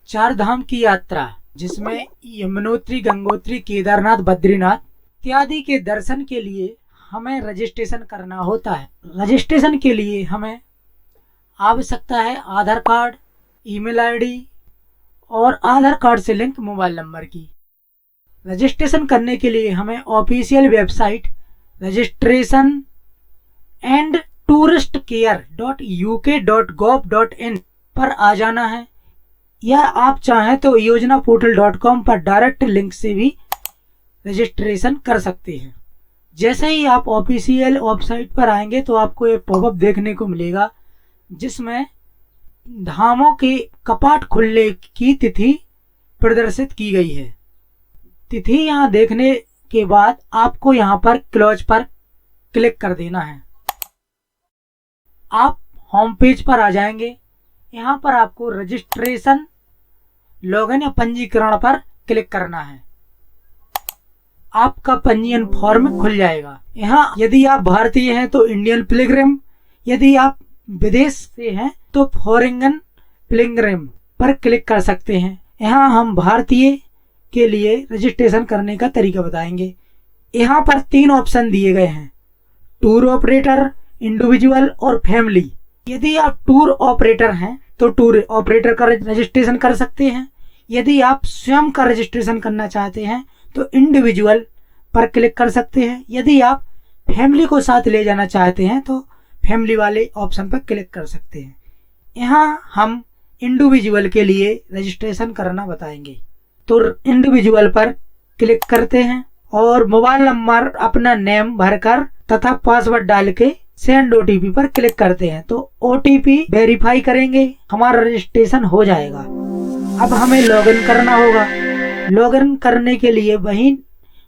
चार धाम की यात्रा जिसमें यमुनोत्री, गंगोत्री, केदारनाथ, बद्रीनाथ इत्यादि के दर्शन के लिए हमें रजिस्ट्रेशन करना होता है। रजिस्ट्रेशन के लिए हमें आवश्यकता है आधार कार्ड, ईमेल आईडी और आधार कार्ड से लिंक मोबाइल नंबर की। रजिस्ट्रेशन करने के लिए हमें official website registration and tourist केयर.uk.gov.in पर आ जाना है, या आप चाहें तो योजनापोर्टल.com पर डायरेक्ट लिंक से भी रजिस्ट्रेशन कर सकते हैं। जैसे ही आप ऑफिशियल वेबसाइट पर आएंगे तो आपको एक पॉपअप देखने को मिलेगा जिसमें धामों के कपाट खुलने की तिथि प्रदर्शित की गई है। तिथि यहाँ देखने के बाद आपको यहाँ पर क्लोज पर क्लिक कर देना है। आप होम पेज पर आ जाएंगे। यहाँ पर आपको रजिस्ट्रेशन, लॉगिन या पंजीकरण पर क्लिक करना है। आपका पंजीयन फॉर्म खुल जाएगा। यहाँ यदि आप भारतीय हैं तो इंडियन पिलग्रिम, यदि आप विदेश से हैं तो फॉरेन पिलग्रिम पर क्लिक कर सकते हैं। यहाँ हम भारतीय के लिए रजिस्ट्रेशन करने का तरीका बताएंगे। यहाँ पर 3 ऑप्शन दिए गए हैं, टूर ऑपरेटर, इंडिविजुअल और फैमिली। यदि आप टूर ऑपरेटर हैं तो टूर ऑपरेटर का रजिस्ट्रेशन कर सकते हैं। यदि आप स्वयं का रजिस्ट्रेशन करना चाहते हैं तो इंडिविजुअल पर क्लिक कर सकते हैं। यदि आप फैमिली को साथ ले जाना चाहते हैं तो फैमिली वाले ऑप्शन पर क्लिक कर सकते हैं। यहाँ हम इंडिविजुअल के लिए रजिस्ट्रेशन करना बताएंगे, तो इंडिविजुअल पर क्लिक करते हैं और मोबाइल नंबर अपना नेम भरकर तथा पासवर्ड डाल के सेंड ओटीपी पर क्लिक करते हैं तो ओटीपी वेरीफाई करेंगे, हमारा रजिस्ट्रेशन हो जाएगा। अब हमें लॉगिन करना होगा। लॉगिन करने के लिए वही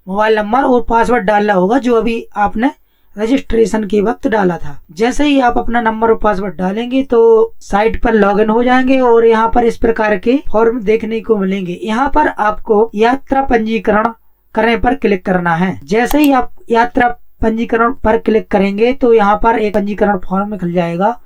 मोबाइल नंबर और पासवर्ड डालना होगा जो अभी आपने रजिस्ट्रेशन के वक्त डाला था। जैसे ही आप अपना नंबर और पासवर्ड डालेंगे तो साइट पर लॉगिन हो जाएंगे और यहाँ पर इस प्रकार के फॉर्म देखने को मिलेंगे। यहाँ पर आपको यात्रा पंजीकरण करने पर क्लिक करना है। जैसे ही आप यात्रा पंजीकरण पर क्लिक करेंगे तो यहाँ पर एक पंजीकरण फॉर्म खुल जाएगा।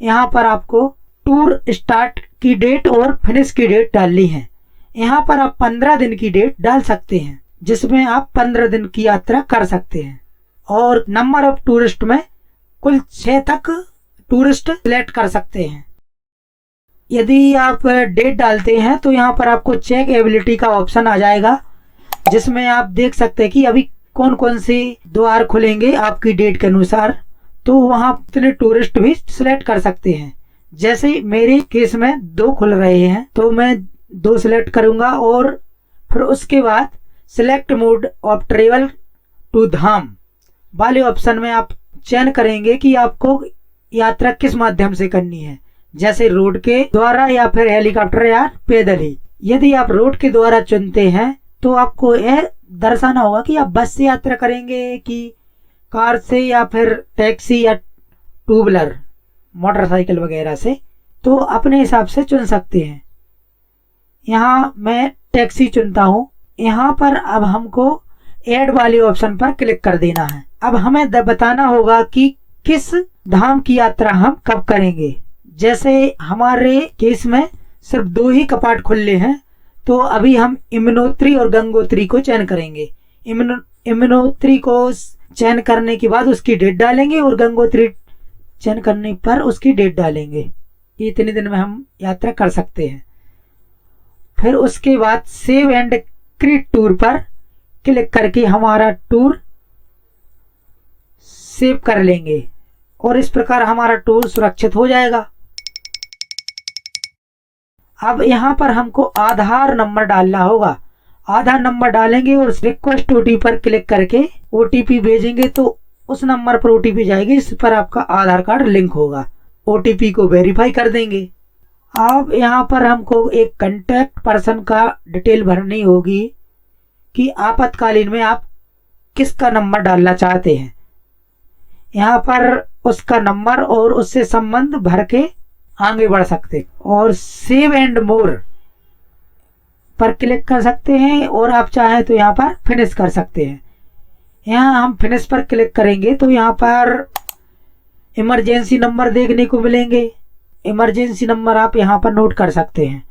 यहाँ पर आपको टूर स्टार्ट की डेट और फिनिश की डेट डालनी है। यहाँ पर आप 15 दिन की डेट डाल सकते हैं जिसमें आप 15 दिन की यात्रा कर सकते हैं, और नंबर ऑफ टूरिस्ट में कुल 6 तक टूरिस्ट सिलेक्ट कर सकते हैं। यदि आप डेट डालते हैं तो यहाँ पर आपको चेक एबिलिटी का ऑप्शन आ जाएगा जिसमें आप देख सकते हैं कि अभी कौन कौन से द्वार खुलेंगे आपकी डेट के अनुसार, तो वहाँ इतने टूरिस्ट भी सिलेक्ट कर सकते हैं। जैसे मेरे केस में 2 खुल रहे हैं तो मैं 2 सिलेक्ट करूंगा और फिर उसके बाद select mode of travel to धाम वाले ऑप्शन में आप चयन करेंगे कि आपको यात्रा किस माध्यम से करनी है, जैसे रोड के द्वारा या फिर हेलीकॉप्टर या पैदल ही। यदि आप रोड के द्वारा चुनते हैं तो आपको यह दर्शाना होगा कि आप बस से यात्रा करेंगे कि कार से या फिर टैक्सी या टू व्हीलर मोटरसाइकिल वगैरह से, तो अपने हिसाब से चुन सकते हैं। यहाँ मैं टैक्सी चुनता हूँ। यहाँ पर अब हमको ऐड वाले ऑप्शन पर क्लिक कर देना है। अब हमें बताना होगा कि किस धाम की यात्रा हम कब करेंगे। जैसे हमारे केस में सिर्फ 2 ही कपाट खुले हैं तो अभी हम यमुनोत्री और गंगोत्री को चयन करेंगे। यमुनोत्री को चयन करने के बाद उसकी डेट डालेंगे और गंगोत्री चयन करने पर उसकी डेट डालेंगे कि इतने दिन में हम यात्रा कर सकते हैं। फिर उसके बाद सेव एंड क्रिएट टूर पर क्लिक करके हमारा टूर सेव कर लेंगे और इस प्रकार हमारा टूर सुरक्षित हो जाएगा। अब यहाँ पर हमको आधार नंबर डालना होगा। आधार नंबर डालेंगे और रिक्वेस्ट ओटीपी पर क्लिक करके ओटीपी भेजेंगे तो उस नंबर पर ओटीपी जाएगी जिस पर आपका आधार कार्ड लिंक होगा। ओटीपी को वेरीफाई कर देंगे। अब यहाँ पर हमको एक कांटेक्ट पर्सन का डिटेल भरनी होगी कि आपातकालीन में आप किसका नंबर डालना चाहते हैं। यहाँ पर उसका नंबर और उससे संबंध भर के आगे बढ़ सकते और सेव एंड मोर पर क्लिक कर सकते हैं और आप चाहें तो यहाँ पर फिनिश कर सकते हैं। यहाँ हम फिनिश पर क्लिक करेंगे तो यहाँ पर इमरजेंसी नंबर देखने को मिलेंगे। इमरजेंसी नंबर आप यहाँ पर नोट कर सकते हैं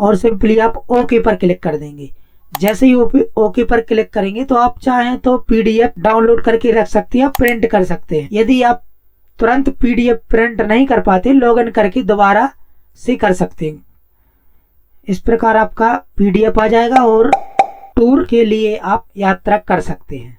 और सिंपली आप ओके पर क्लिक कर देंगे। जैसे ही ओके पर क्लिक करेंगे तो आप चाहें तो पीडीएफ डाउनलोड करके रख सकते हैं, प्रिंट कर सकते हैं। यदि आप तुरंत पीडीएफ प्रिंट नहीं कर पाते, लॉगिन करके दोबारा से कर सकते हैं। इस प्रकार आपका पीडीएफ आ जाएगा और टूर के लिए आप यात्रा कर सकते हैं।